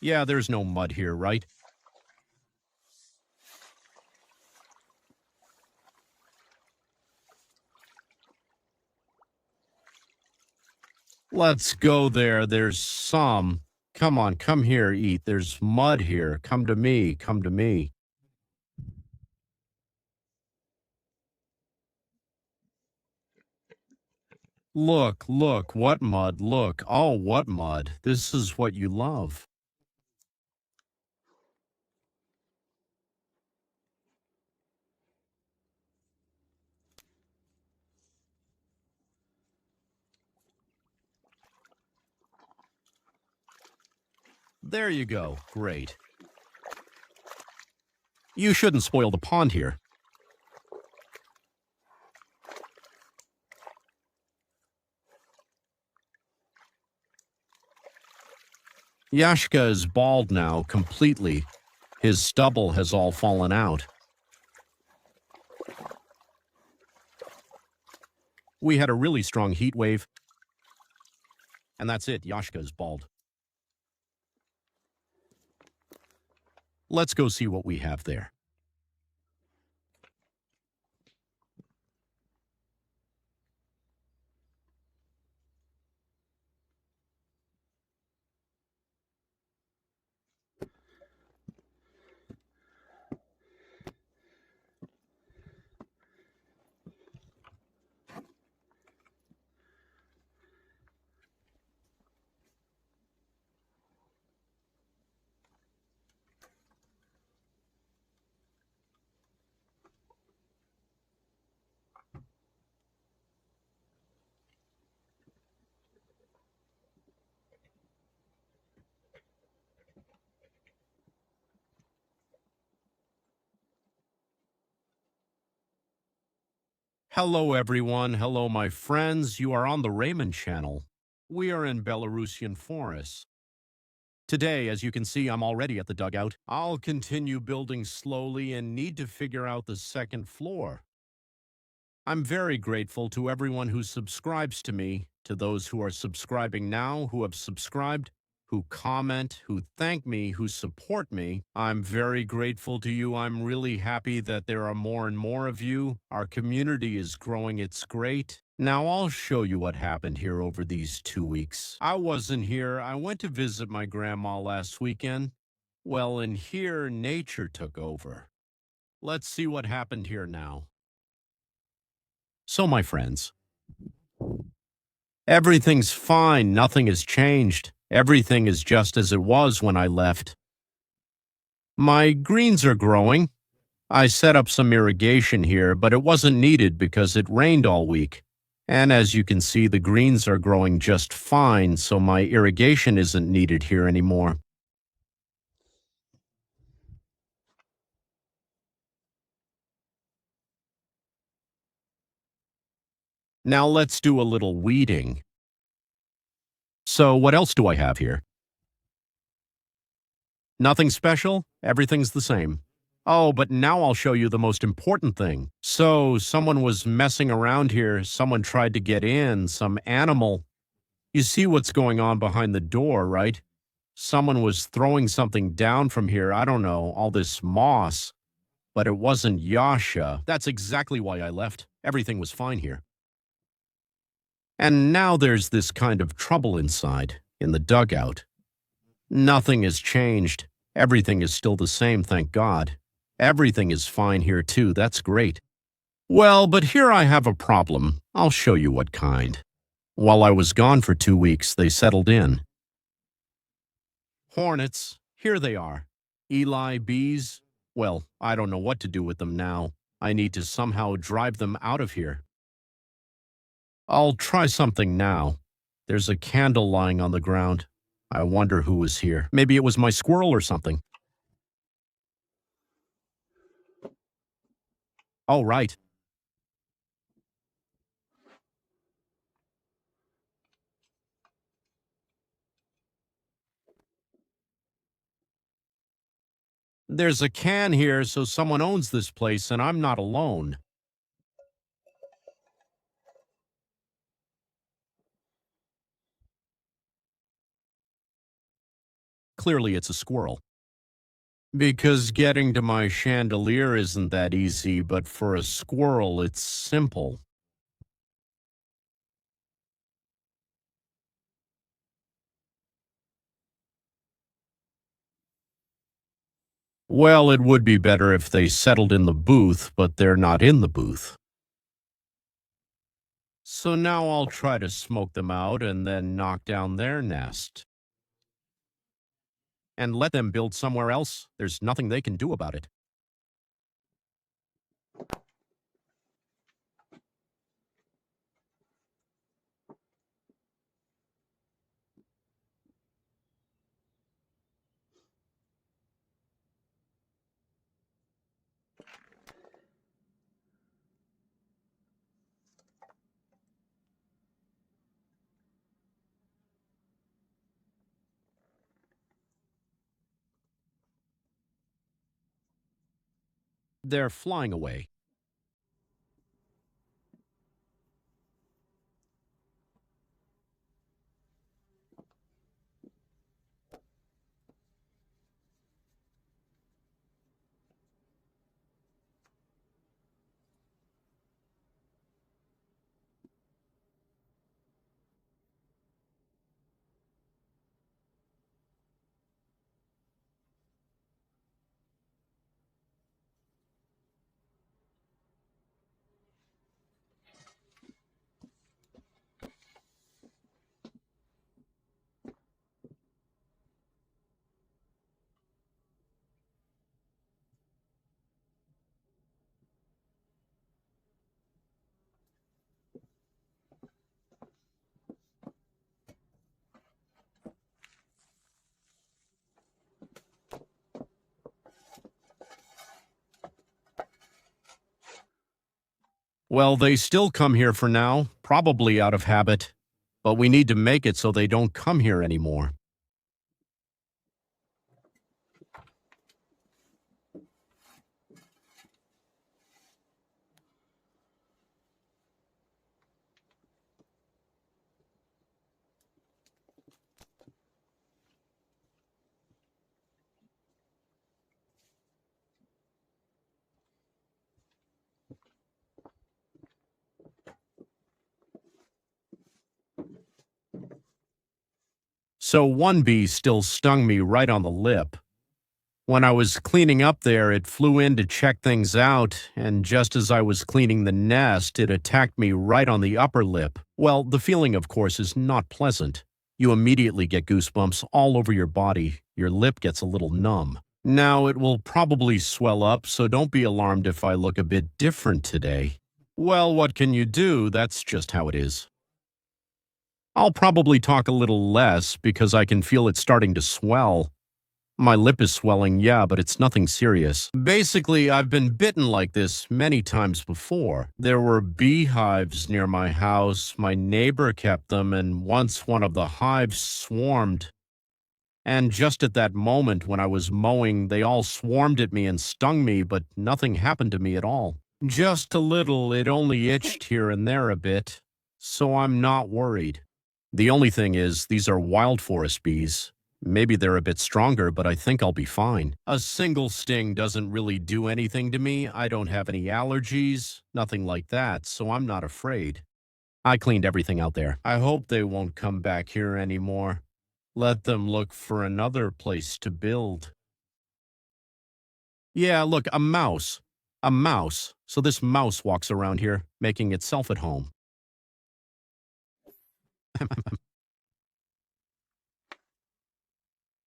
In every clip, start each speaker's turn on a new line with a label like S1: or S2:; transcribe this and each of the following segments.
S1: Yeah, there's no mud here, right? Let's go there. There's some. Come on, come here, eat. There's mud here. Come to me, come to me. Look, look, what mud? Look. Oh, what mud? This is what you love. There you go. Great. You shouldn't spoil the pond here. Yashka is bald now, completely. His stubble has all fallen out. We had a really strong heat wave. And that's it, Yashka is bald. Let's go see what we have there. Hello, everyone. Hello, my friends. You are on the Raymond channel. We are in Belarusian forests. Today, as you can see, I'm already at the dugout. I'll continue building slowly and need to figure out the second floor. I'm very grateful to everyone who subscribes to me, to those who are subscribing now, who have subscribed, who comment, who thank me, who support me. I'm very grateful to you. I'm really happy that there are more and more of you. Our community is growing. It's great. Now I'll show you what happened here over these 2 weeks. I wasn't here. I went to visit my grandma last weekend. Well, in here, nature took over. Let's see what happened here now. So, my friends, everything's fine. Nothing has changed. Everything is just as it was when I left. My greens are growing. I set up some irrigation here, but it wasn't needed because it rained all week. And as you can see, the greens are growing just fine, so my irrigation isn't needed here anymore. Now let's do a little weeding. So what else do I have here? Nothing special? Everything's the same. Oh, but now I'll show you the most important thing. So, someone was messing around here. Someone tried to get in, some animal. You see what's going on behind the door, right? Someone was throwing something down from here. I don't know, all this moss. But it wasn't Yasha. That's exactly why I left. Everything was fine here. And now there's this kind of trouble inside, in the dugout. Nothing has changed. Everything is still the same, thank God. Everything is fine here too, that's great. Well, but here I have a problem. I'll show you what kind. While I was gone for 2 weeks, they settled in. Hornets, here they are. Eli bees. Well, I don't know what to do with them now. I need to somehow drive them out of here. I'll try something now. There's a candle lying on the ground. I wonder who was here. Maybe it was my squirrel or something. Oh, right. There's a can here, so someone owns this place, and I'm not alone. Clearly, it's a squirrel. Because getting to my chandelier isn't that easy, but for a squirrel, it's simple. Well, it would be better if they settled in the booth, but they're not in the booth. So now I'll try to smoke them out and then knock down their nest. And let them build somewhere else. There's nothing they can do about it. They're flying away. Well, they still come here for now, probably out of habit. But we need to make it so they don't come here anymore. So one bee still stung me right on the lip. When I was cleaning up there, it flew in to check things out, and just as I was cleaning the nest, it attacked me right on the upper lip. Well, the feeling, of course, is not pleasant. You immediately get goosebumps all over your body. Your lip gets a little numb. Now, it will probably swell up, so don't be alarmed if I look a bit different today. Well, what can you do? That's just how it is. I'll probably talk a little less because I can feel it starting to swell. My lip is swelling, yeah, but it's nothing serious. Basically, I've been bitten like this many times before. There were beehives near my house. My neighbor kept them, and once one of the hives swarmed. And just at that moment when I was mowing, they all swarmed at me and stung me, but nothing happened to me at all. Just a little, it only itched here and there a bit. So I'm not worried. The only thing is, these are wild forest bees. Maybe they're a bit stronger, but I think I'll be fine. A single sting doesn't really do anything to me. I don't have any allergies, nothing like that, so I'm not afraid. I cleaned everything out there. I hope they won't come back here anymore. Let them look for another place to build. Yeah, look, a mouse. A mouse. So this mouse walks around here, making itself at home.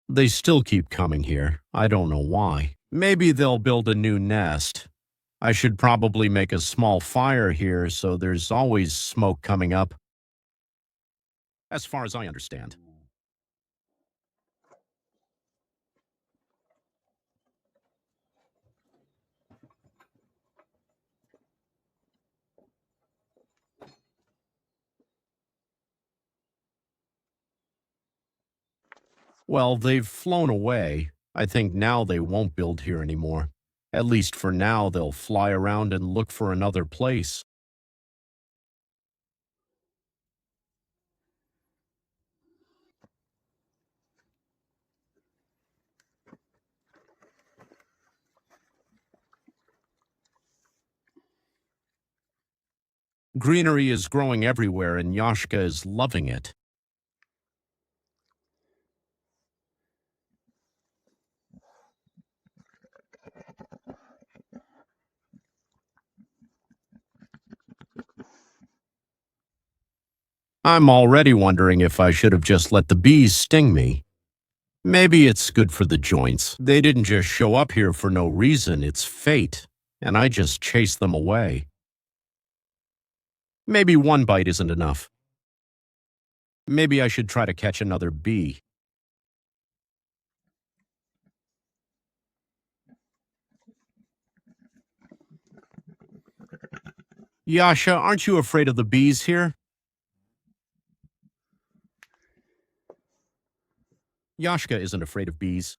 S1: They still keep coming here. I don't know why. Maybe they'll build a new nest. I should probably make a small fire here so there's always smoke coming up, as far as I understand. Well, they've flown away. I think now they won't build here anymore. At least for now, they'll fly around and look for another place. Greenery is growing everywhere, and Yashka is loving it. I'm already wondering if I should have just let the bees sting me. Maybe it's good for the joints. They didn't just show up here for no reason, it's fate, and I just chased them away. Maybe one bite isn't enough. Maybe I should try to catch another bee. Yasha, aren't you afraid of the bees here? Yashka isn't afraid of bees.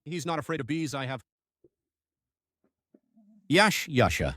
S1: He's not afraid of bees, I have. Yasha.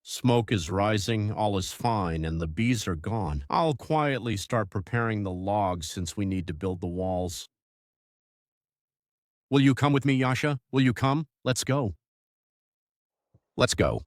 S1: Smoke is rising, all is fine, and the bees are gone. I'll quietly start preparing the logs since we need to build the walls. Will you come with me, Yasha? Will you come? Let's go. Let's go.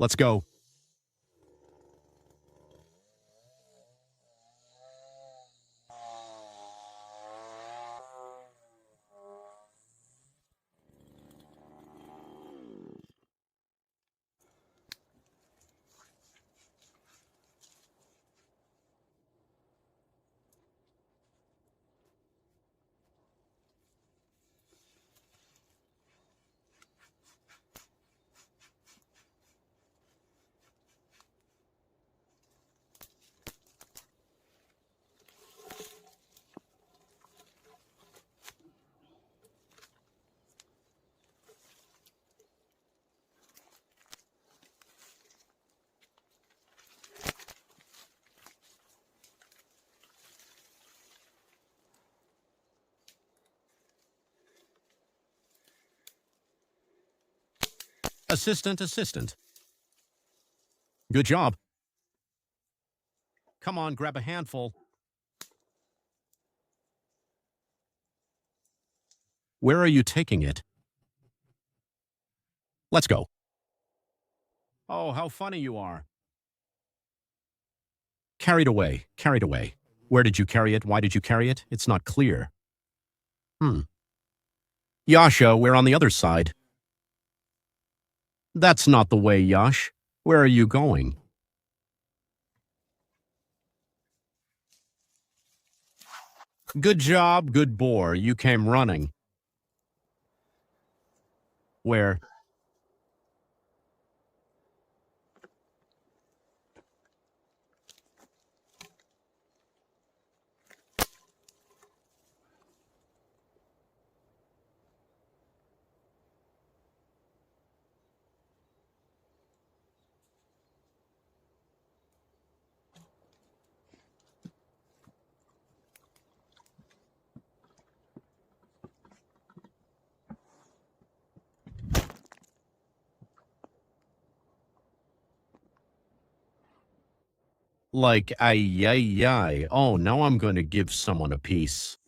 S1: Let's go. Assistant. Good job. Come on, grab a handful. Where are you taking it? Let's go. Oh, how funny you are. Carried away, carried away. Where did you carry it? Why did you carry it? It's not clear. Yasha, we're on the other side. That's not the way, Yash. Where are you going? Good job, good Boar. You came running. Where? Like, ay, ay, ay. Oh, now I'm going to give someone a piece.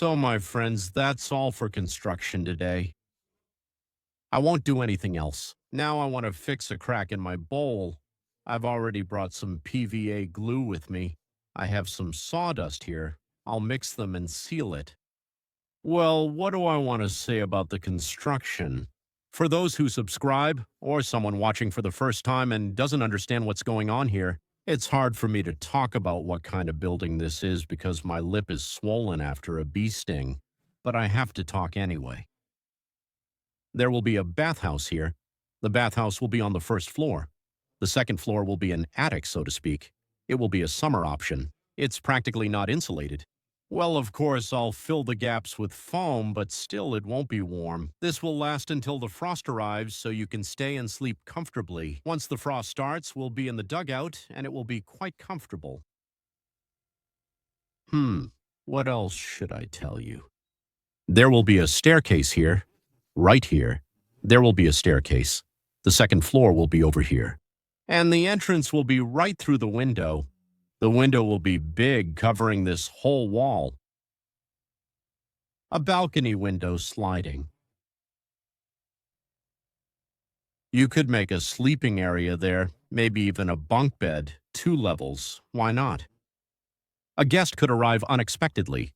S1: So, my friends, that's all for construction today. I won't do anything else. Now I want to fix a crack in my bowl. I've already brought some PVA glue with me. I have some sawdust here. I'll mix them and seal it. Well, what do I want to say about the construction? For those who subscribe, or someone watching for the first time and doesn't understand what's going on here, it's hard for me to talk about what kind of building this is because my lip is swollen after a bee sting. But I have to talk anyway. There will be a bathhouse here. The bathhouse will be on the first floor. The second floor will be an attic, so to speak. It will be a summer option. It's practically not insulated. Well, of course, I'll fill the gaps with foam, but still it won't be warm. This will last until the frost arrives so you can stay and sleep comfortably. Once the frost starts, we'll be in the dugout, and it will be quite comfortable. What else should I tell you? There will be a staircase here. Right here. There will be a staircase. The second floor will be over here. And the entrance will be right through the window. The window will be big, covering this whole wall. A balcony window sliding. You could make a sleeping area there, maybe even a bunk bed, 2 levels. Why not? A guest could arrive unexpectedly.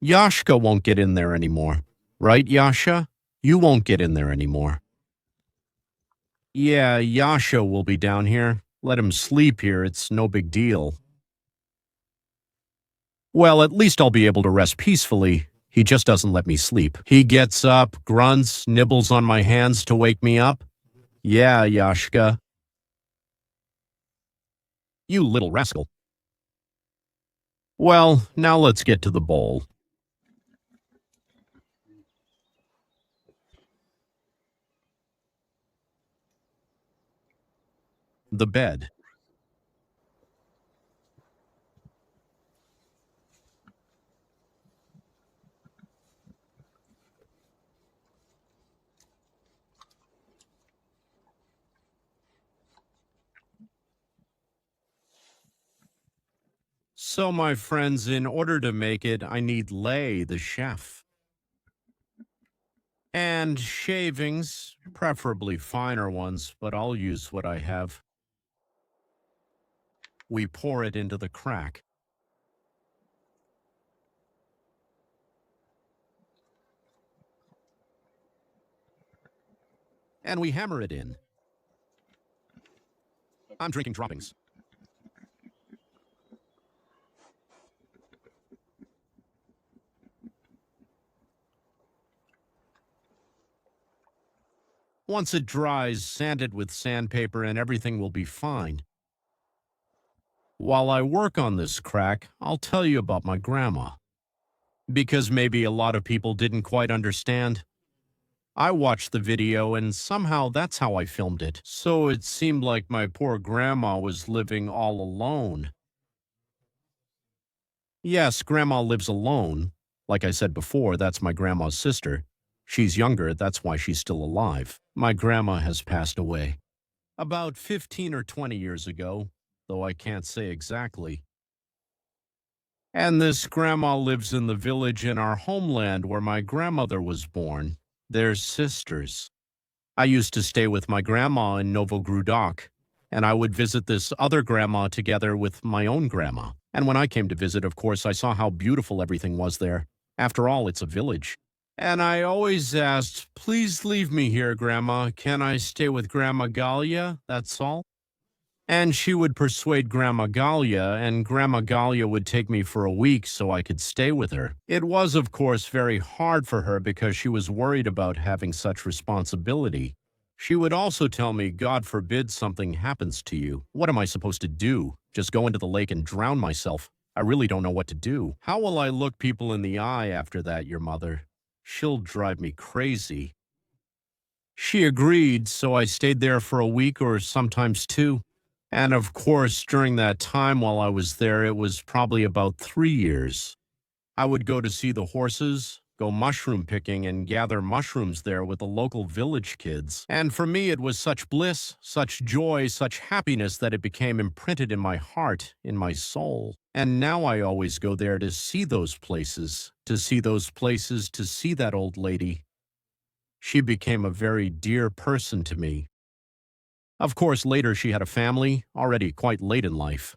S1: Yashka won't get in there anymore. Right, Yasha? You won't get in there anymore. Yeah, Yasha will be down here. Let him sleep here, it's no big deal. Well, at least I'll be able to rest peacefully. He just doesn't let me sleep. He gets up, grunts, nibbles on my hands to wake me up. Yeah, Yashka. You little rascal. Well, now let's get to the bowl. The bed. So, my friends, in order to make it, I need Lay, the chef. And shavings, preferably finer ones, but I'll use what I have. We pour it into the crack. And we hammer it in. I'm drinking droppings. Once it dries, sand it with sandpaper and everything will be fine. While I work on this crack, I'll tell you about my grandma. Because maybe a lot of people didn't quite understand. I watched the video and somehow that's how I filmed it. So it seemed like my poor grandma was living all alone. Yes, grandma lives alone. Like I said before, that's my grandma's sister. She's younger, that's why she's still alive. My grandma has passed away. About 15 or 20 years ago, though I can't say exactly. And this grandma lives in the village in our homeland where my grandmother was born. They're sisters. I used to stay with my grandma in Novogrudok, and I would visit this other grandma together with my own grandma. And when I came to visit, of course, I saw how beautiful everything was there. After all, it's a village. And I always asked, please leave me here, Grandma. Can I stay with Grandma Galia? That's all. And she would persuade Grandma Galia, and Grandma Galia would take me for a week so I could stay with her. It was, of course, very hard for her because she was worried about having such responsibility. She would also tell me, God forbid something happens to you. What am I supposed to do? Just go into the lake and drown myself? I really don't know what to do. How will I look people in the eye after that, your mother? She'll drive me crazy. She agreed, so I stayed there for a week or sometimes 2. And of course, during that time while I was there, it was probably about 3 years. I would go to see the horses, go mushroom picking and gather mushrooms there with the local village kids. And for me, it was such bliss, such joy, such happiness that it became imprinted in my heart, in my soul. And now I always go there to see those places, to see those places, to see that old lady. She became a very dear person to me. Of course, later she had a family, already quite late in life.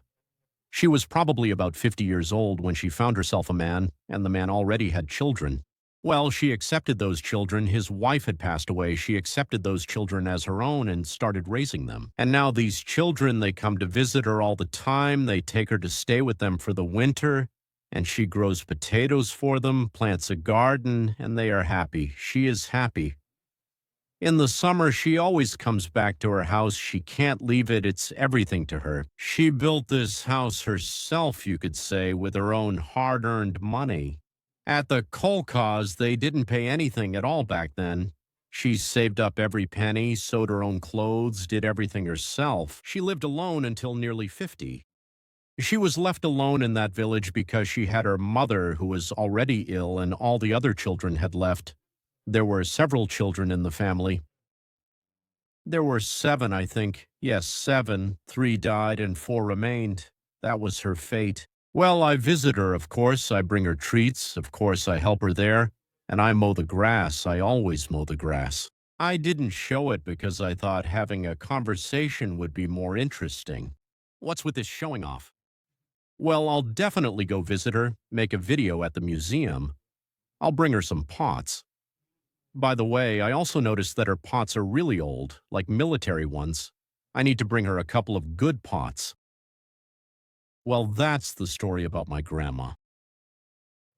S1: She was probably about 50 years old when she found herself a man, and the man already had children. Well, she accepted those children. His wife had passed away. She accepted those children as her own and started raising them. And now these children, they come to visit her all the time. They take her to stay with them for the winter, and she grows potatoes for them, plants a garden, and they are happy. She is happy. In the summer, she always comes back to her house. She can't leave it. It's everything to her. She built this house herself, you could say, with her own hard-earned money. At the kolkhoz, they didn't pay anything at all back then. She saved up every penny, sewed her own clothes, did everything herself. She lived alone until nearly 50. She was left alone in that village because she had her mother, who was already ill, and all the other children had left. There were several children in the family. There were 7, I think. Yes, 7. 3 died and 4 remained. That was her fate. Well, I visit her, of course. I bring her treats. Of course, I help her there. And I mow the grass. I always mow the grass. I didn't show it because I thought having a conversation would be more interesting. What's with this showing off? Well, I'll definitely go visit her, make a video at the museum. I'll bring her some pots. By the way, I also noticed that her pots are really old, like military ones. I need to bring her a couple of good pots. Well, that's the story about my grandma.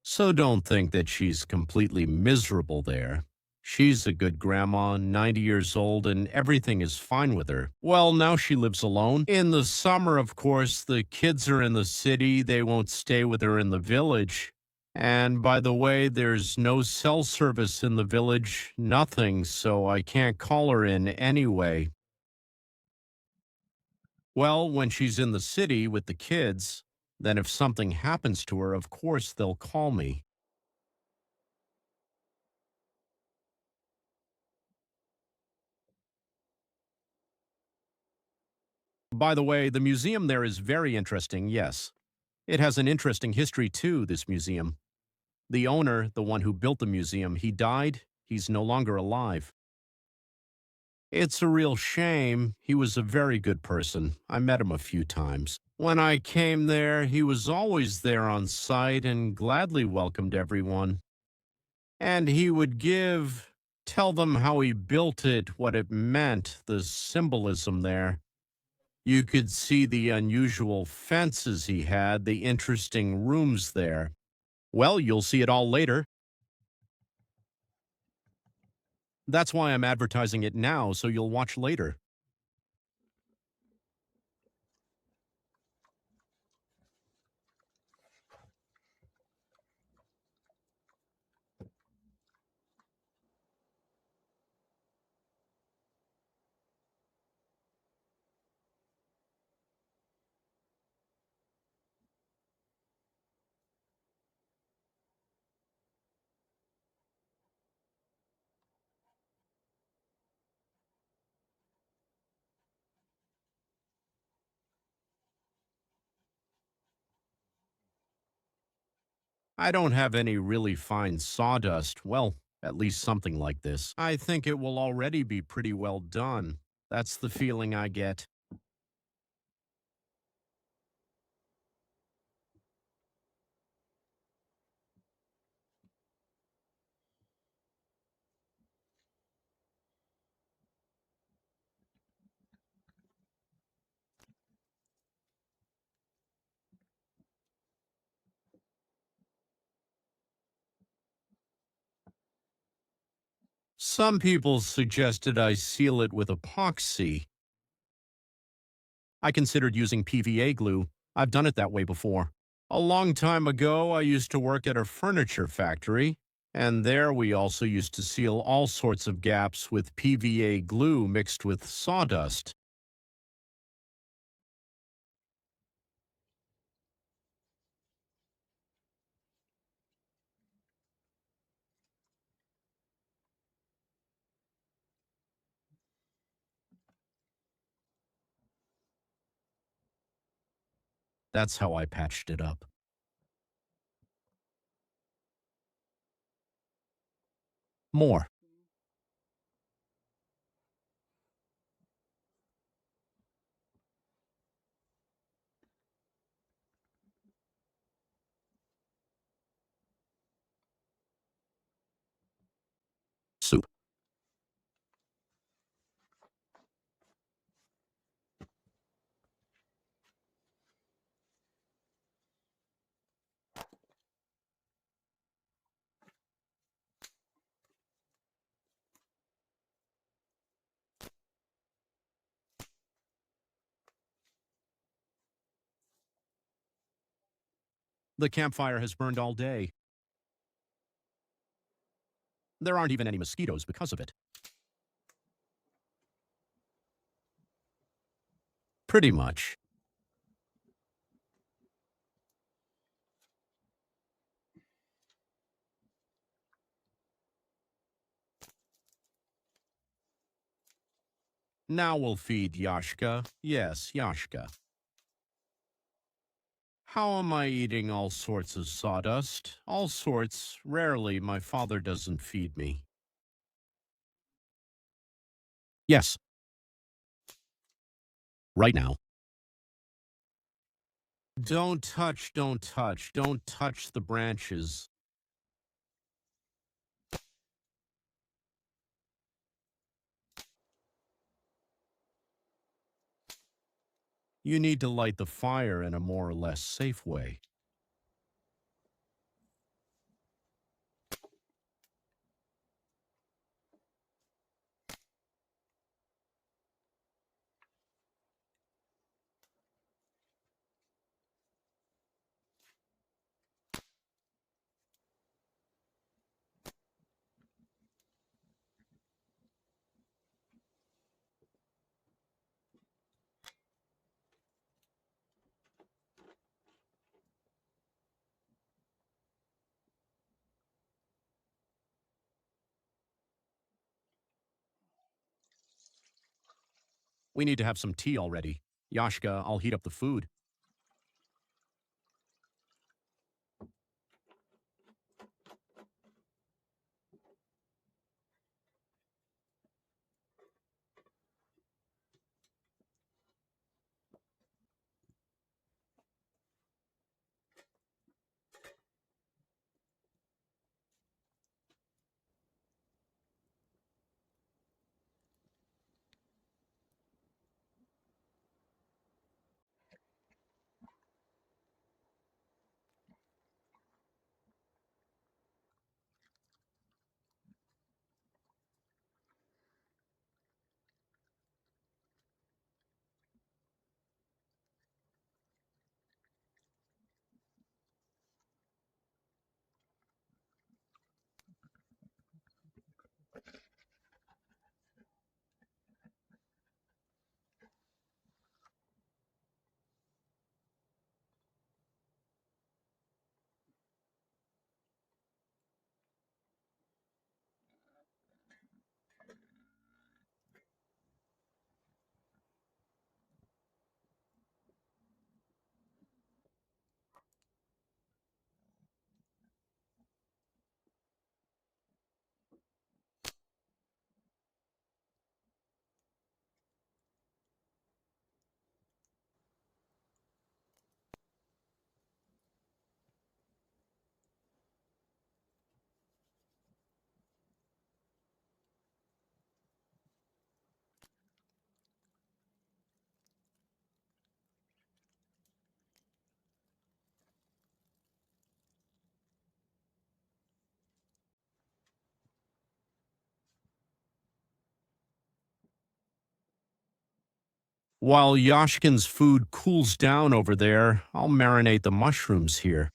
S1: So don't think that she's completely miserable there. She's a good grandma, 90 years old, and everything is fine with her. Well, now she lives alone. In the summer, of course, the kids are in the city. They won't stay with her in the village. And by the way, there's no cell service in the village, nothing, so I can't call her in anyway. Well, when she's in the city with the kids, then if something happens to her, of course they'll call me. By the way, the museum there is very interesting, yes. It has an interesting history too, this museum. The owner, the one who built the museum, he died. He's no longer alive. It's a real shame. He was a very good person. I met him a few times. When I came there, he was always there on site and gladly welcomed everyone. And he would tell them how he built it, what it meant, the symbolism there. You could see the unusual fences he had, the interesting rooms there. Well, you'll see it all later. That's why I'm advertising it now, so you'll watch later. I don't have any really fine sawdust. Well, at least something like this. I think it will already be pretty well done. That's the feeling I get. Some people suggested I seal it with epoxy. I considered using PVA glue. I've done it that way before. A long time ago, I used to work at a furniture factory, and there we also used to seal all sorts of gaps with PVA glue mixed with sawdust. That's how I patched it up. More. Soup. The campfire has burned all day. There aren't even any mosquitoes because of it. Pretty much. Now we'll feed Yashka. Yes, Yashka. How am I eating all sorts of sawdust? All sorts. Rarely, my father doesn't feed me. Yes, right now. Don't touch, don't touch, don't touch the branches. You need to light the fire in a more or less safe way. We need to have some tea already. Yashka, I'll heat up the food. While Yashkin's food cools down over there, I'll marinate the mushrooms here.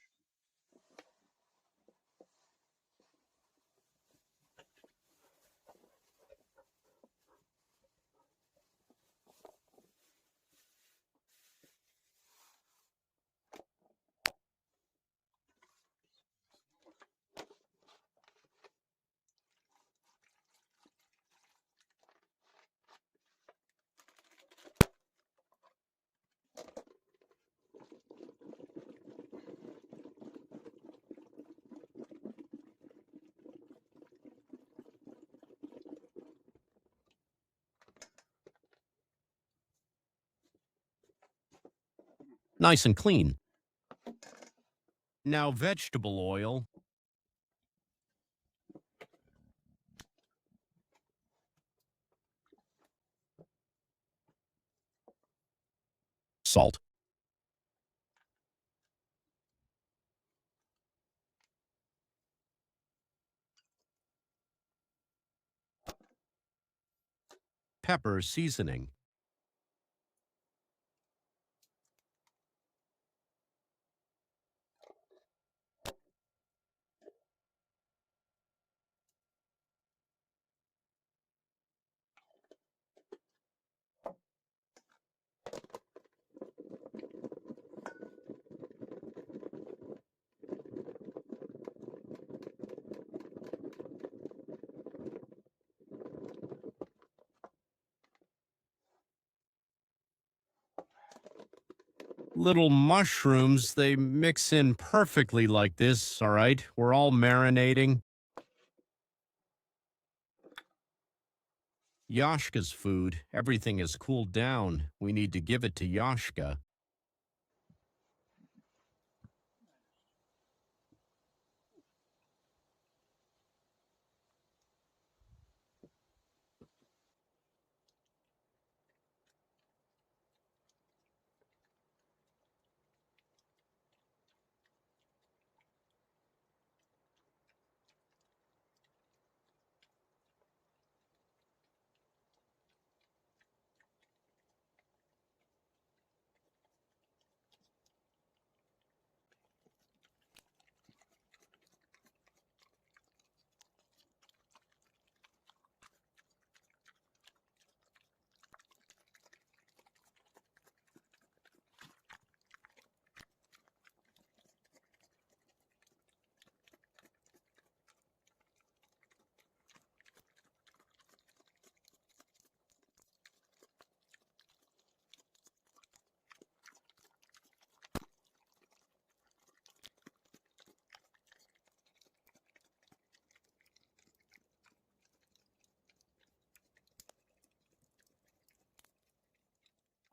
S1: Nice and clean. Now vegetable oil. Salt. Pepper seasoning. Little mushrooms, they mix in perfectly like this, all right? We're all marinating. Yashka's food. Everything has cooled down. We need to give it to Yashka.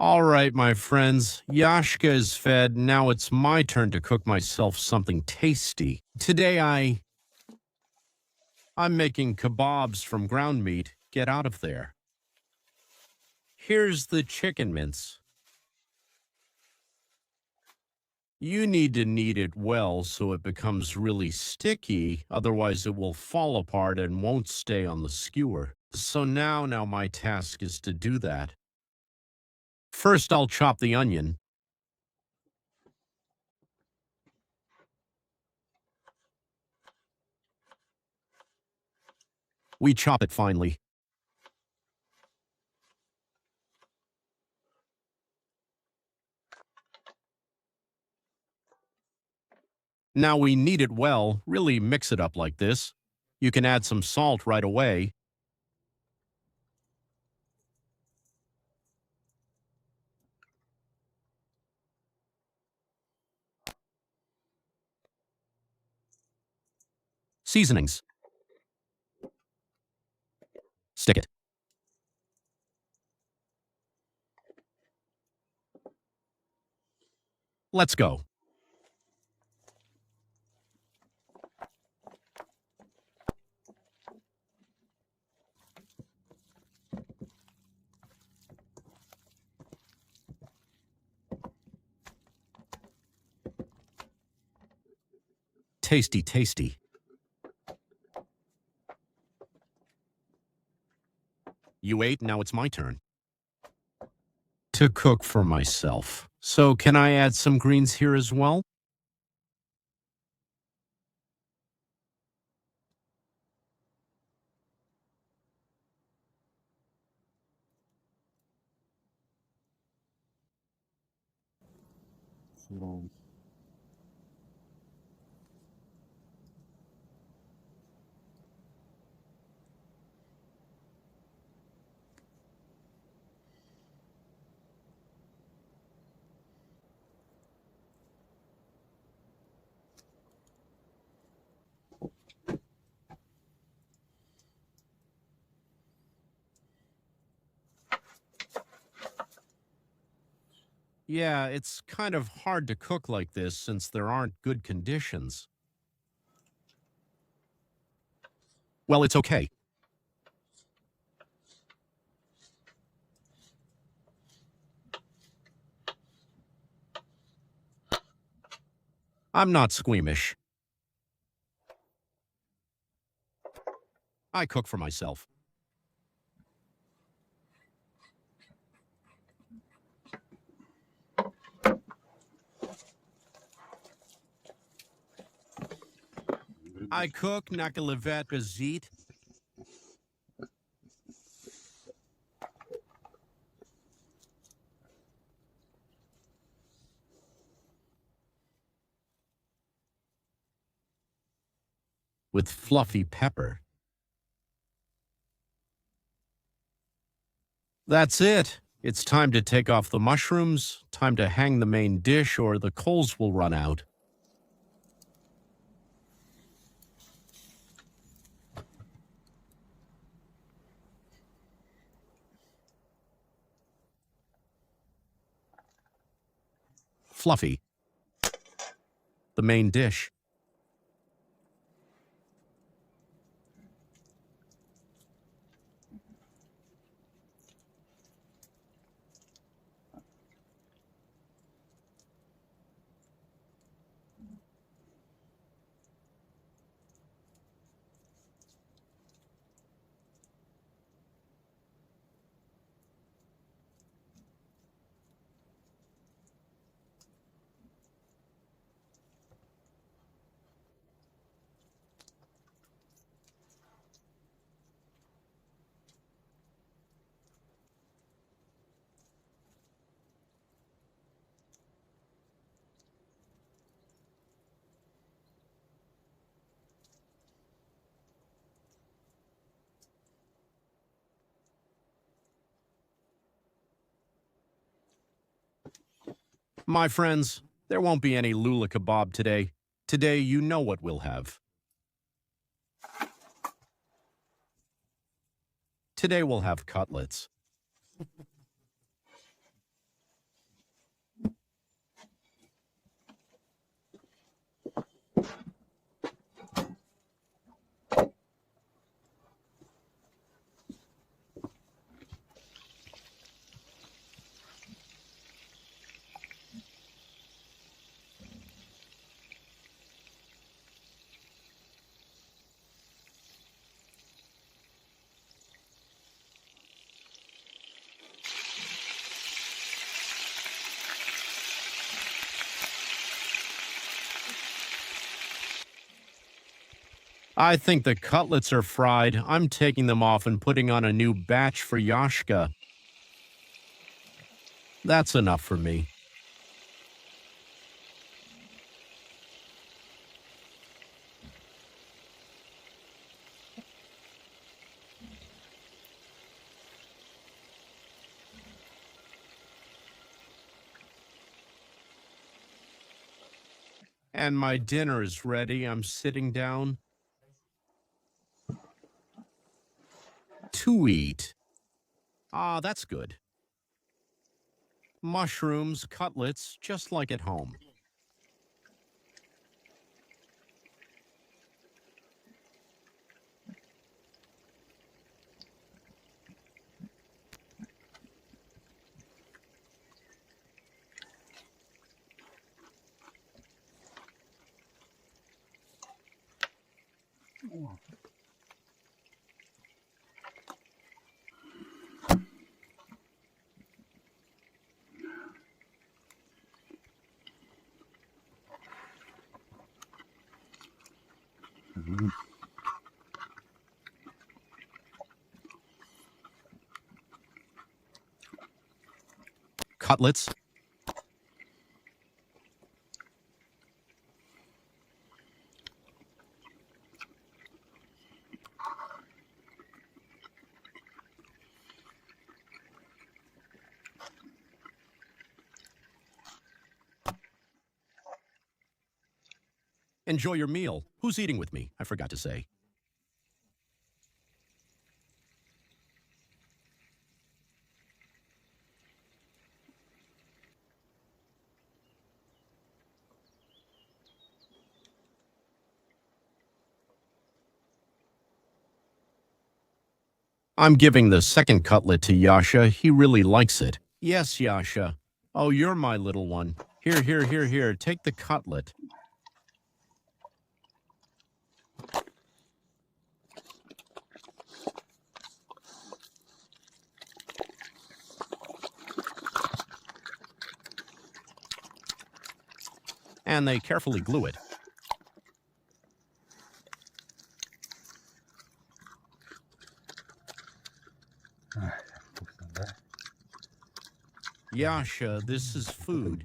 S1: All right, my friends. Yashka is fed. Now it's my turn to cook myself something tasty. Today I'm making kebabs from ground meat. Get out of there. Here's the chicken mince. You need to knead it well so it becomes really sticky, otherwise it will fall apart and won't stay on the skewer. So now my task is to do that. First, I'll chop the onion. We chop it finely. Now we knead it well, really mix it up like this. You can add some salt right away. Seasonings. Stick it. Let's go. Tasty, tasty. You ate, now it's my turn to cook for myself. So can I add some greens here as well? Yeah, it's kind of hard to cook like this since there aren't good conditions. Well, it's okay. I'm not squeamish. I cook for myself. I cook, nakalivet bezit. With fluffy pepper. That's it. It's time to take off the mushrooms, time to hang the main dish, or the coals will run out. Fluffy. The main dish. My friends, there won't be any lula kebab today. Today, you know what we'll have. Today, we'll have cutlets. I think the cutlets are fried. I'm taking them off and putting on a new batch for Yashka. That's enough for me. And my dinner is ready. I'm sitting down to eat. Ah, that's good. Mushrooms, cutlets, just like at home. Cutlets. Enjoy your meal. Who's eating with me? I forgot to say. I'm giving the second cutlet to Yasha. He really likes it. Yes, Yasha. Oh, you're my little one. Here, here, here, here. Take the cutlet. And they carefully glue it. Yasha, this is food.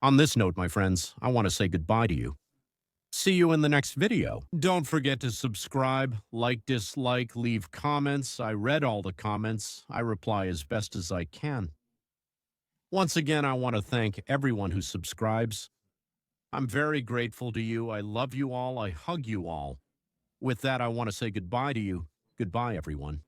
S1: On this note, my friends, I want to say goodbye to you. See you in the next video. Don't forget to subscribe, like, dislike, leave comments. I read all the comments. I reply as best as I can. Once again, I want to thank everyone who subscribes. I'm very grateful to you. I love you all. I hug you all. With that, I want to say goodbye to you. Goodbye, everyone.